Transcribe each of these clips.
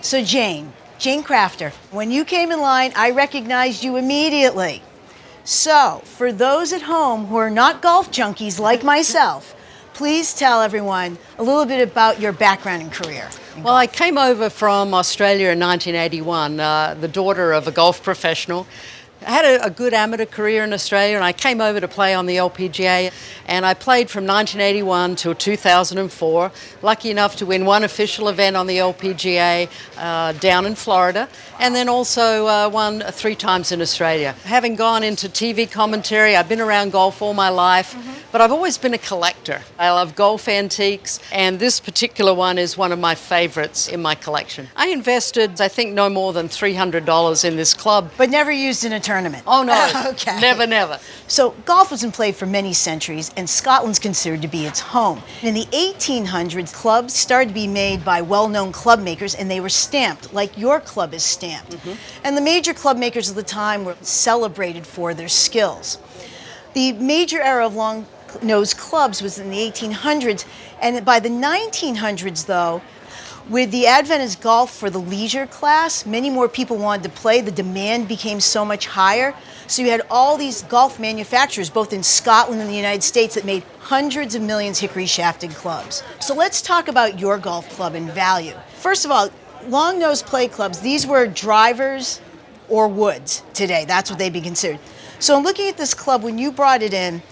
So Jane Crafter, when you came in line, I recognized you immediately. So, for those at home who are not golf junkies like myself, please tell everyone a little bit about your background and career. Well, I came over from Australia in 1981, the daughter of a golf professional. I had a good amateur career in Australia, and I came over to play on the LPGA, and I played from 1981 till 2004. Lucky enough to win one official event on the LPGA down in Florida, and then also won 3 times in Australia. Having gone into TV commentary, I've been around golf all my life, but I've always been a collector. I love golf antiques, and this particular one is one of my favorites in my collection. I invested, I think, no more than $300 in this club. But never used in a tournament. Oh, no. Okay. Never. So golf wasn't played for many centuries, and Scotland's considered to be its home. In the 1800s, clubs started to be made by well-known club makers, and they were stamped, like your club is stamped. And the major club makers of the time were celebrated for their skills. The major era of long-nosed clubs was in the 1800s, and by the 1900s, though, with the advent of golf for the leisure class, many more people wanted to play. The demand became so much higher. So you had all these golf manufacturers, both in Scotland and the United States, that made hundreds of millions hickory-shafted clubs. So let's talk about your golf club and value. First of all, long-nosed play clubs, these were drivers or woods today. That's what they'd be considered. So I'm looking at this club, when you brought it in,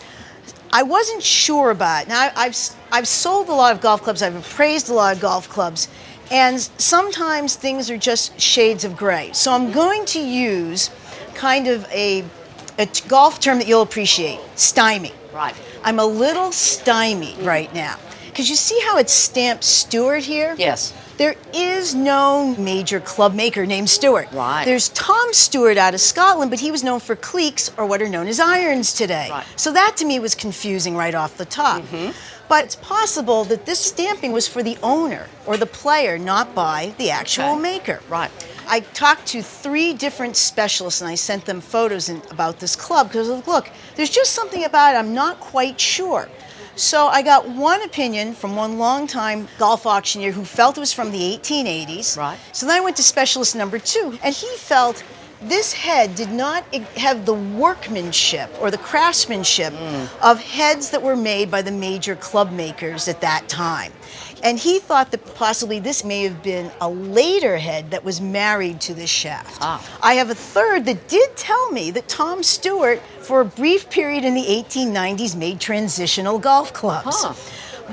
I wasn't sure about it. Now, I've sold a lot of golf clubs, I've appraised a lot of golf clubs, and sometimes things are just shades of gray. So I'm going to use kind of a golf term that you'll appreciate, stymie. Right. I'm a little stymied right now. Because you see how it's stamped Stewart here? Yes. There is no major club maker named Stewart. Right. There's Tom Stewart out of Scotland, but he was known for cleeks, or what are known as irons today. Right. So that to me was confusing right off the top. But it's possible that this stamping was for the owner or the player, not by the actual maker. Right. I talked to 3 different specialists, and I sent them photos about this club because, look, there's just something about it I'm not quite sure. So I got one opinion from one longtime golf auctioneer who felt it was from the 1880s. Right. So then I went to specialist number 2, and he felt this head did not have the workmanship or the craftsmanship of heads that were made by the major club makers at that time. And he thought that possibly this may have been a later head that was married to this shaft. I have a third that did tell me that Tom Stewart, for a brief period in the 1890s, made transitional golf clubs.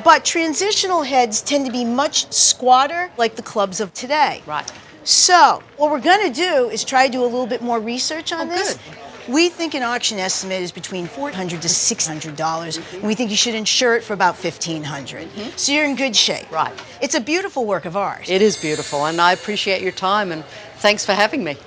But transitional heads tend to be much squatter, like the clubs of today. Right. So what we're going to do is try to do a little bit more research on this. Good. We think an auction estimate is between $400 to $600, and we think you should insure it for about $1,500. So you're in good shape. Right. It's a beautiful work of art. It is beautiful, and I appreciate your time, and thanks for having me.